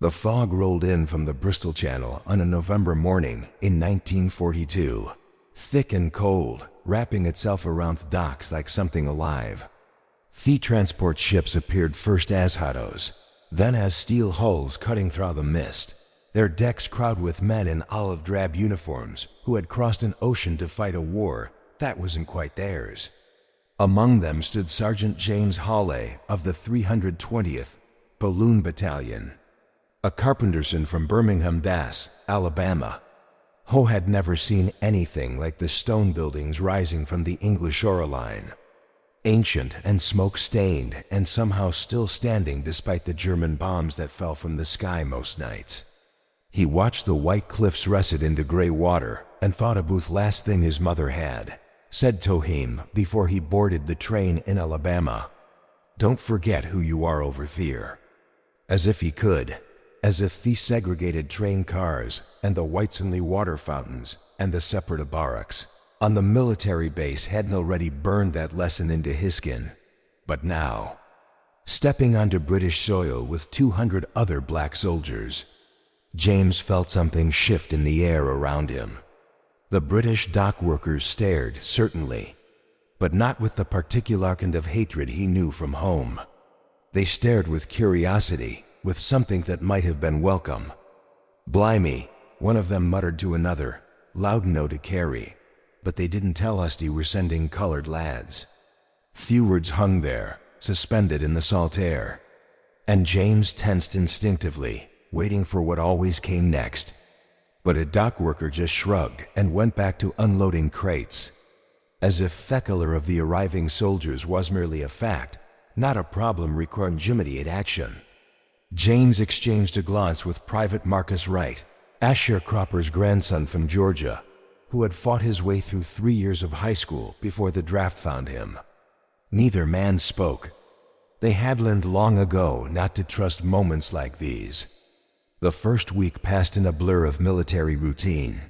The fog rolled in from the Bristol Channel on a November morning in 1942, thick and cold, wrapping itself around the docks like something alive. The transport ships appeared first as hottos, then as steel hulls cutting through the mist, their decks crowded with men in olive drab uniforms who had crossed an ocean to fight a war that wasn't quite theirs. Among them stood Sergeant James Hawley of the 320th Balloon Battalion, a carpenterson from Birmingham, Alabama. Ho had never seen anything like the stone buildings rising from the English shoreline, ancient and smoke-stained and somehow still standing despite the German bombs that fell from the sky most nights. He watched the white cliffs russet into gray water and thought of the last thing his mother had said to him before he boarded the train in Alabama. "Don't forget who you are over there." As if he could, as if the segregated train cars and the white-sandy water fountains and the separate barracks on the military base hadn't already burned that lesson into his skin. But now, stepping onto British soil with 200 other black soldiers, James felt something shift in the air around him. The British dock workers stared, certainly, but not with the particular kind of hatred he knew from home. They stared with curiosity, with something that might have been welcome. "Blimey," one of them muttered to another, loud enough to carry, "but they didn't tell us they were sending colored lads." Few words hung there, suspended in the salt air, and James tensed instinctively, waiting for what always came next. But a dock worker just shrugged and went back to unloading crates, as if the color of the arriving soldiers was merely a fact, not a problem requiring immediate action. James exchanged a glance with Private Marcus Wright, a sharecropper's grandson from Georgia, who had fought his way through 3 years of high school before the draft found him. Neither man spoke. They had learned long ago not to trust moments like these. The first week passed in a blur of military routine,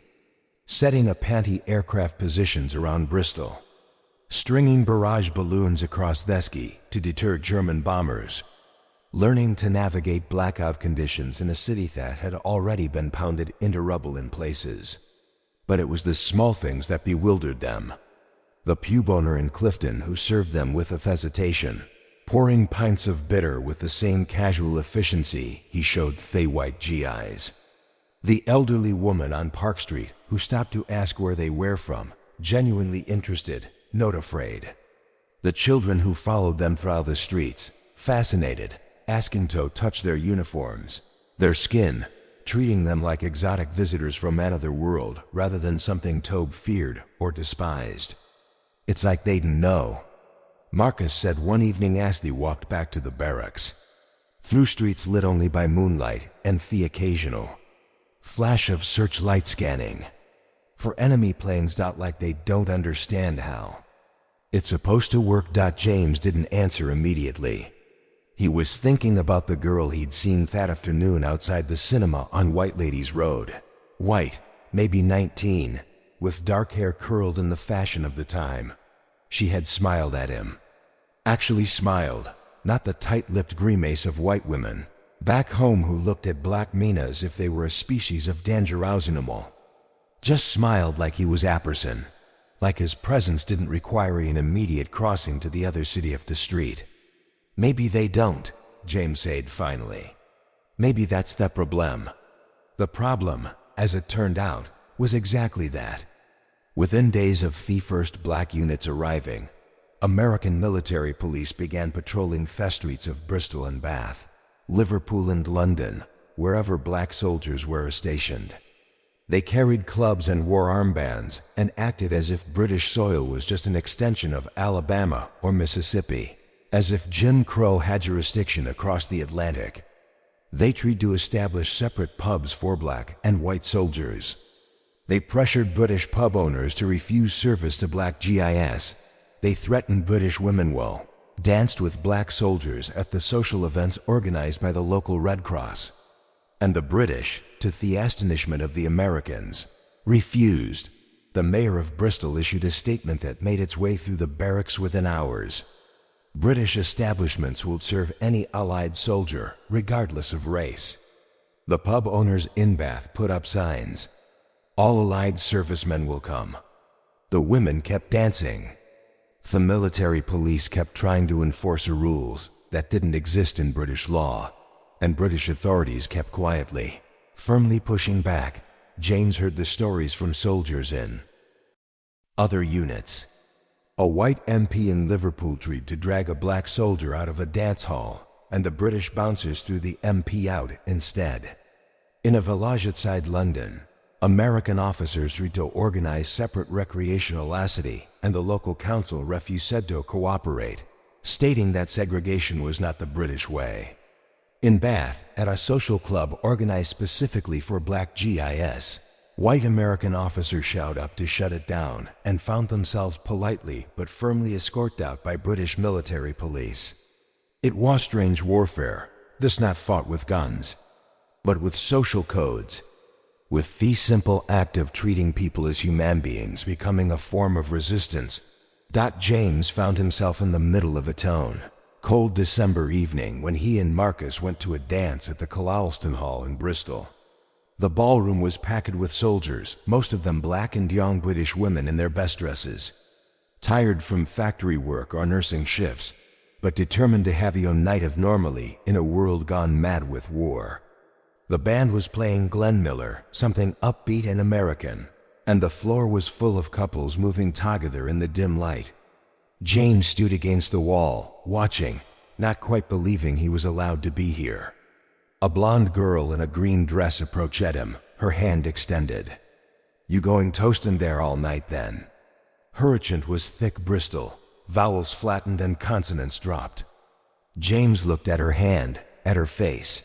setting up anti-aircraft positions around Bristol, stringing barrage balloons across Thesky to deter German bombers, learning to navigate blackout conditions in a city that had already been pounded into rubble in places. But it was the small things that bewildered them. The pub owner in Clifton who served them with hesitation, pouring pints of bitter with the same casual efficiency he showed the Black GIs. The elderly woman on Park Street who stopped to ask where they were from, genuinely interested, not afraid. The children who followed them through the streets, fascinated, asking to touch their uniforms, their skin, treating them like exotic visitors from another world rather than something Tobe feared or despised. "It's like they didn't know," Marcus said one evening as they walked back to the barracks, through streets lit only by moonlight and the occasional flash of searchlight scanning for enemy planes. Like they don't understand how it's supposed to work. James didn't answer immediately. He was thinking about the girl he'd seen that afternoon outside the cinema on White Ladies Road. White, maybe 19, with dark hair curled in the fashion of the time. She had smiled at him. Actually smiled, not the tight-lipped grimace of white women back home who looked at black men as if they were a species of dangerous animal. Just smiled like he was a person, like his presence didn't require an immediate crossing to the other city of the street. "Maybe they don't," James said finally. "Maybe that's the problem." The problem, as it turned out, was exactly that. Within days of the first black units arriving, American military police began patrolling the streets of Bristol and Bath, Liverpool and London, wherever black soldiers were stationed. They carried clubs and wore armbands and acted as if British soil was just an extension of Alabama or Mississippi, as if Jim Crow had jurisdiction across the Atlantic. They tried to establish separate pubs for black and white soldiers. They pressured British pub owners to refuse service to Black GIs. They threatened British women danced with black soldiers at the social events organized by the local Red Cross. And the British, to the astonishment of the Americans, refused. The mayor of Bristol issued a statement that made its way through the barracks within hours. British establishments will serve any Allied soldier, regardless of race. The pub owners in Bath put up signs. All Allied servicemen will come. The women kept dancing. The military police kept trying to enforce rules that didn't exist in British law, and British authorities kept quietly, firmly pushing back. James heard the stories from soldiers in other units. A white MP in Liverpool tried to drag a black soldier out of a dance hall, and the British bouncers threw the MP out instead. In a village outside London, American officers tried to organize separate recreational lassity, and the local council refused to cooperate, stating that segregation was not the British way. In Bath, at a social club organized specifically for Black GIs, white American officers showed up to shut it down and found themselves politely but firmly escorted out by British military police. It was strange warfare, this not fought with guns, but with social codes, with the simple act of treating people as human beings becoming a form of resistance. James found himself in the middle of a cold December evening when he and Marcus went to a dance at the Collalston Hall in Bristol. The ballroom was packed with soldiers, most of them black and young British women in their best dresses, tired from factory work or nursing shifts, but determined to have a night of normality in a world gone mad with war. The band was playing Glenn Miller, something upbeat and American, and the floor was full of couples moving together in the dim light. James stood against the wall, watching, not quite believing he was allowed to be here. A blonde girl in a green dress approached him, her hand extended. "You going toastin' there all night then?" Her accent was thick Bristol, vowels flattened and consonants dropped. James looked at her hand, at her face.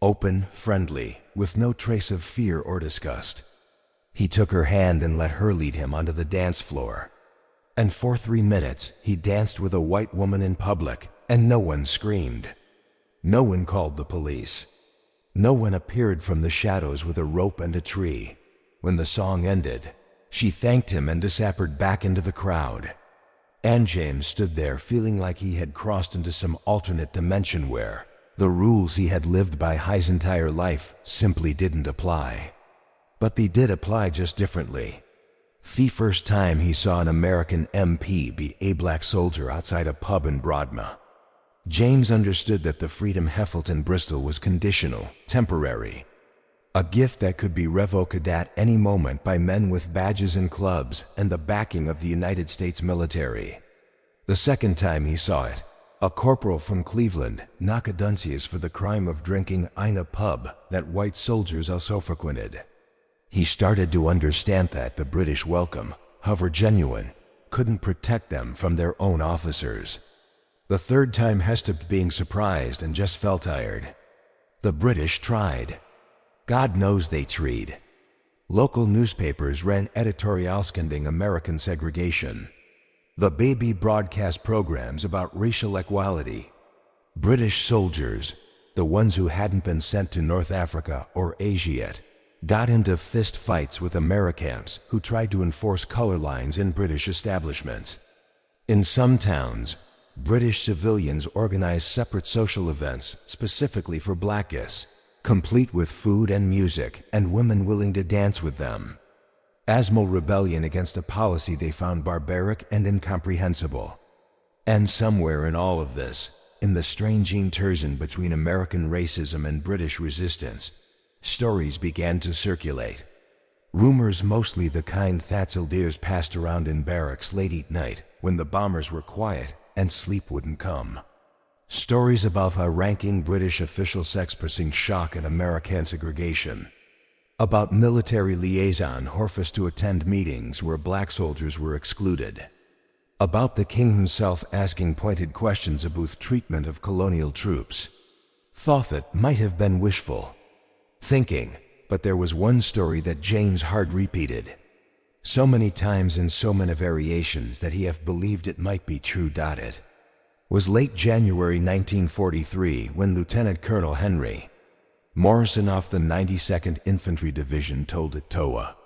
Open, friendly, with no trace of fear or disgust. He took her hand and let her lead him onto the dance floor. And for 3 minutes, he danced with a white woman in public, and no one screamed. No one called the police. No one appeared from the shadows with a rope and a tree. When the song ended, she thanked him and disappeared back into the crowd. And James stood there feeling like he had crossed into some alternate dimension where the rules he had lived by his entire life simply didn't apply. But they did apply just differently. The first time he saw an American MP beat a black soldier outside a pub in Broadmoor, James understood that the freedom held in Bristol was conditional, temporary, a gift that could be revoked at any moment by men with badges and clubs and the backing of the United States military. The second time he saw it, a corporal from Cleveland knocked Duncius for the crime of drinking in a pub that white soldiers also frequented. He started to understand that the British welcome, however genuine, couldn't protect them from their own officers. The third time he stopped being surprised and just felt tired. The British tried. God knows they tried. Local newspapers ran editorials condemning American segregation. The baby broadcast programs about racial equality. British soldiers, the ones who hadn't been sent to North Africa or Asia yet, got into fist fights with Americans who tried to enforce color lines in British establishments. In some towns, British civilians organized separate social events specifically for black guys, complete with food and music and women willing to dance with them. Asmo rebellion against a policy they found barbaric and incomprehensible. And somewhere in all of this, in the strange intersection between American racism and British resistance, stories began to circulate. Rumors mostly the kind that soldiers passed around in barracks late at night when the bombers were quiet and sleep wouldn't come. Stories about high-ranking British officials expressing shock at American segregation. About military liaison who refused to attend meetings where black soldiers were excluded. About the king himself asking pointed questions about treatment of colonial troops. Thought that might have been wishful thinking, but there was one story that James Hard repeated so many times in so many variations that he have believed it might be true. It was late January 1943 when Lieutenant Colonel Henry Morrison of the 92nd Infantry Division told it to a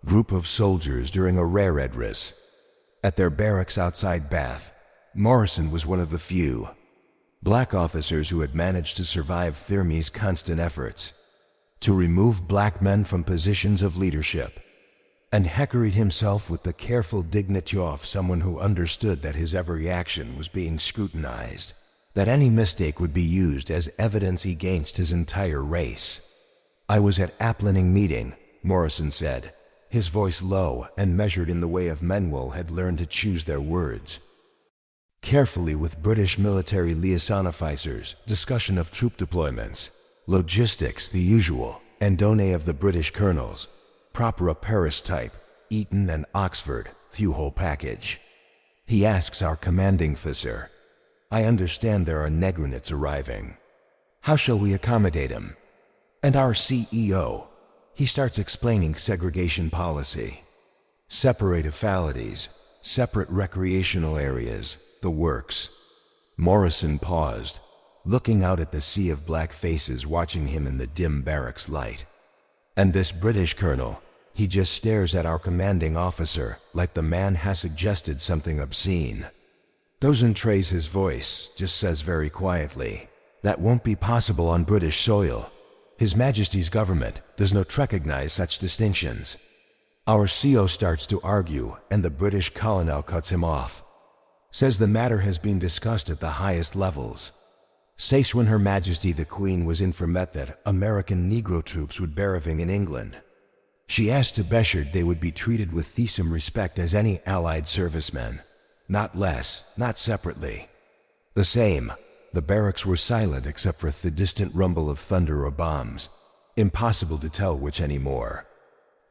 group of soldiers during a rare address at their barracks outside Bath. Morrison was one of the few black officers who had managed to survive Thermie's constant efforts. to remove black men from positions of leadership, and hecoried himself with the careful dignity of someone who understood that his every action was being scrutinized, that any mistake would be used as evidence against his entire race. "I was at Applening meeting," Morrison said, his voice low and measured in the way of men who had learned to choose their words. Carefully with British military liaison officers, discussion of troop deployments, logistics, the usual, and données of the British colonels, proper a Paris type, Eton and Oxford, few whole package. He asks our commanding officer, "I understand there are Negronites arriving. How shall we accommodate him?" And our CEO, he starts explaining segregation policy. Separate affalities, separate recreational areas, the works. Morrison paused, looking out at the sea of black faces watching him in the dim barracks light. And this British colonel, he just stares at our commanding officer like the man has suggested something obscene. Doesn't raise his voice, just says very quietly, "That won't be possible on British soil. His Majesty's government does not recognize such distinctions." Our CO starts to argue and the British colonel cuts him off. Says the matter has been discussed at the highest levels. Says when Her Majesty the Queen was informed that American Negro troops would be arriving in England, she asked to be assured they would be treated with the same respect as any Allied servicemen, not less, not separately. The same. The barracks were silent except for the distant rumble of thunder or bombs. Impossible to tell which anymore.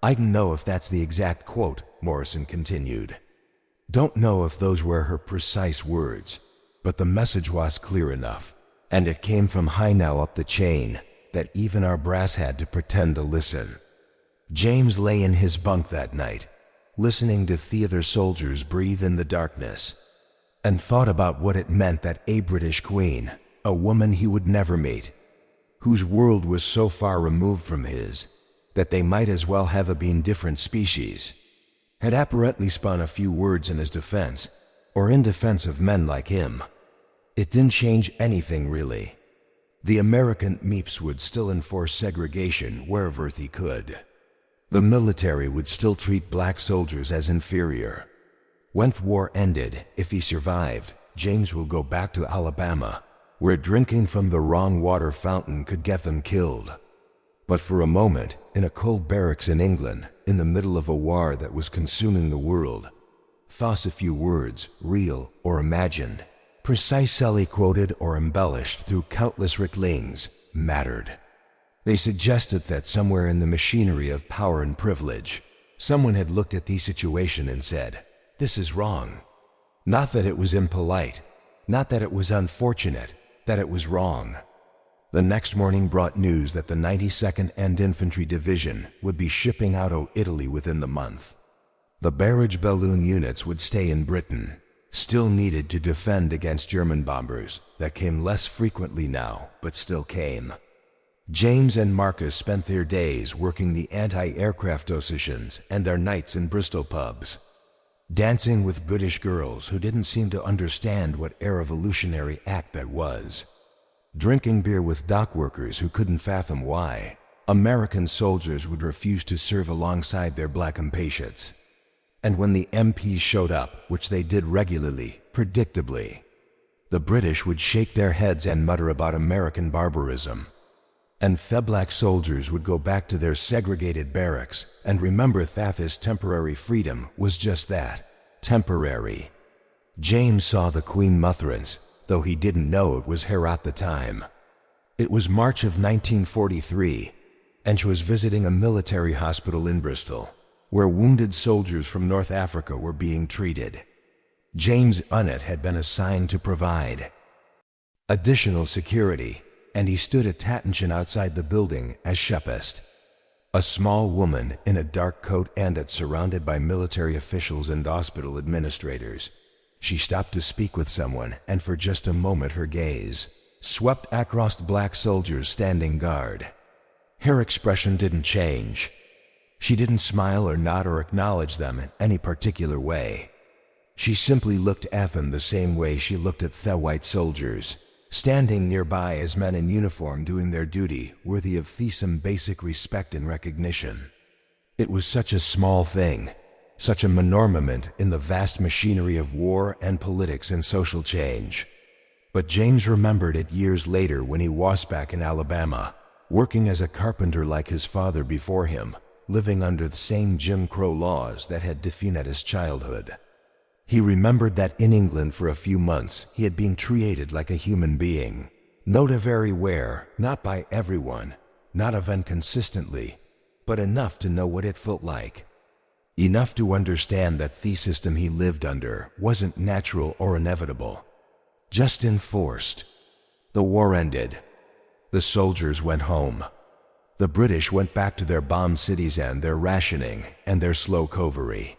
"I don't know if that's the exact quote," Morrison continued. "Don't know if those were her precise words, but the message was clear enough, and it came from high now up the chain, that even our brass had to pretend to listen." James lay in his bunk that night, listening to theater soldiers breathe in the darkness, and thought about what it meant that a British queen, a woman he would never meet, whose world was so far removed from his, that they might as well have been different species, had apparently spun a few words in his defense, or in defense of men like him. It didn't change anything really. The American MEPs would still enforce segregation wherever he could. The military would still treat black soldiers as inferior. When the war ended, if he survived, James will go back to Alabama, where drinking from the wrong water fountain could get them killed. But for a moment, in a cold barracks in England, in the middle of a war that was consuming the world, thus a few words, real or imagined, precisely quoted or embellished through countless reclings, mattered. They suggested that somewhere in the machinery of power and privilege, someone had looked at the situation and said, "This is wrong." Not that it was impolite, not that it was unfortunate, that it was wrong. The next morning brought news that the 92nd and Infantry Division would be shipping out of Italy within the month. The barrage balloon units would stay in Britain, still needed to defend against German bombers that came less frequently now, but still came. James and Marcus spent their days working the anti-aircraft positions and their nights in Bristol pubs, dancing with British girls who didn't seem to understand what a revolutionary act that was, drinking beer with dock workers who couldn't fathom why American soldiers would refuse to serve alongside their black compatriots. And when the MPs showed up, which they did regularly, predictably, the British would shake their heads and mutter about American barbarism. And the black soldiers would go back to their segregated barracks and remember that his temporary freedom was just that, temporary. James saw the Queen Motherance, though he didn't know it was her at the time. It was March of 1943, and she was visiting a military hospital in Bristol, where wounded soldiers from North Africa were being treated. James Unnett had been assigned to provide additional security, and he stood at attention outside the building as shephist. A small woman in a dark coat and surrounded by military officials and hospital administrators. She stopped to speak with someone, and for just a moment her gaze swept across the black soldiers standing guard. Her expression didn't change. She didn't smile or nod or acknowledge them in any particular way. She simply looked at them the same way she looked at the white soldiers, standing nearby as men in uniform doing their duty, worthy of some basic respect and recognition. It was such a small thing, such a minormament in the vast machinery of war and politics and social change. But James remembered it years later when he was back in Alabama, working as a carpenter like his father before him, living under the same Jim Crow laws that had defined his childhood. He remembered that in England for a few months he had been treated like a human being, not very well, not by everyone, not even consistently, but enough to know what it felt like. Enough to understand that the system he lived under wasn't natural or inevitable, just enforced. The war ended. The soldiers went home. The British went back to their bombed cities and their rationing and their slow coverage.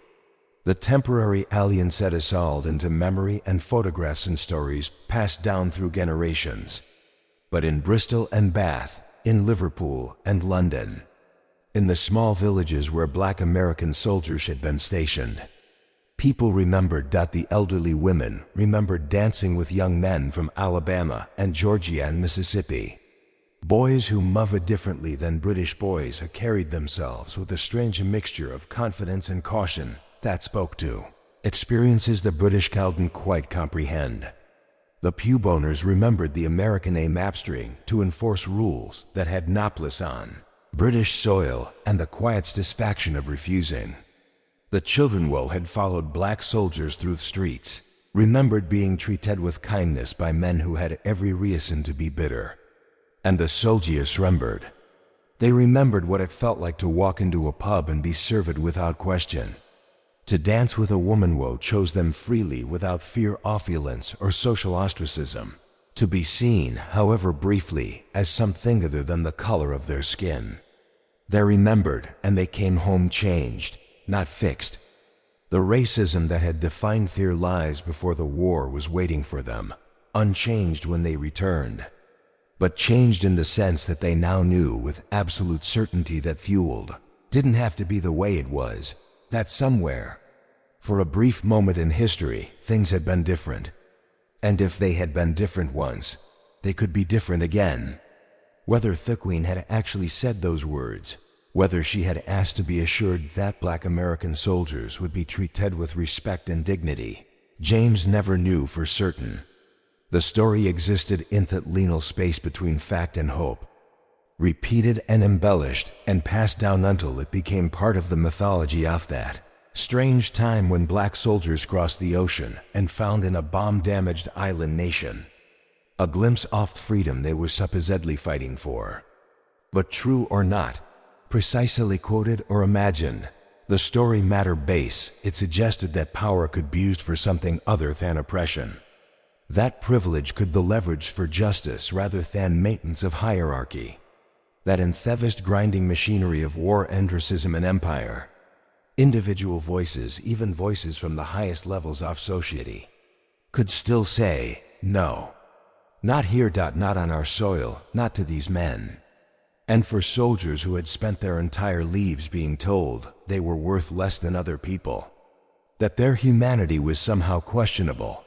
The temporary alien set us all into memory and photographs and stories passed down through generations. But in Bristol and Bath, in Liverpool and London, in the small villages where Black American soldiers had been stationed, people remembered that the elderly women remembered dancing with young men from Alabama and Georgia and Mississippi. Boys who moved differently than British boys carried themselves with a strange mixture of confidence and caution that spoke to experiences the British couldn't quite comprehend. The Pewboners remembered the American aim upstream to enforce rules that had no place on British soil and the quiet satisfaction of refusing. The children who had followed black soldiers through the streets remembered being treated with kindness by men who had every reason to be bitter. And the soldiers remembered. They remembered what it felt like to walk into a pub and be served without question, to dance with a woman who chose them freely without fear of violence or social ostracism, to be seen, however briefly, as something other than the color of their skin. They remembered, and they came home changed, not fixed. The racism that had defined their lives before the war was waiting for them, unchanged when they returned, but changed in the sense that they now knew with absolute certainty that fueled didn't have to be the way it was, that somewhere, for a brief moment in history, things had been different. And if they had been different once, they could be different again. Whether the Queen had actually said those words, whether she had asked to be assured that Black American soldiers would be treated with respect and dignity, James never knew for certain. The story existed in that liminal space between fact and hope, repeated and embellished and passed down until it became part of the mythology of that strange time when black soldiers crossed the ocean and found in a bomb-damaged island nation a glimpse of freedom they were supposedly fighting for. But true or not, precisely quoted or imagined, the story matter base, it suggested that power could be used for something other than oppression. That privilege could be leveraged for justice rather than maintenance of hierarchy. That in the vast grinding machinery of war and racism and empire, individual voices, even voices from the highest levels of society, could still say, no, not here, not on our soil, not to these men. And for soldiers who had spent their entire lives being told they were worth less than other people, that their humanity was somehow questionable,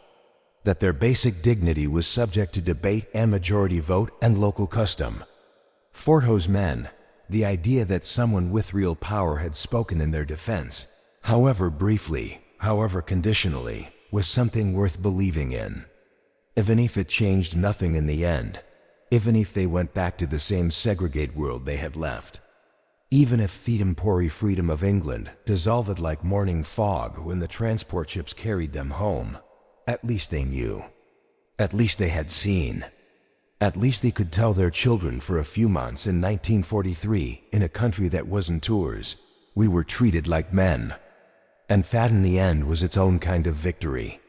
that their basic dignity was subject to debate and majority vote and local custom. For those men, the idea that someone with real power had spoken in their defense, however briefly, however conditionally, was something worth believing in. Even if it changed nothing in the end, even if they went back to the same segregate world they had left, even if the temporary freedom of England dissolved like morning fog when the transport ships carried them home, at least they knew. At least they had seen. At least they could tell their children for a few months in 1943, in a country that wasn't tours, we were treated like men. And that in the end was its own kind of victory.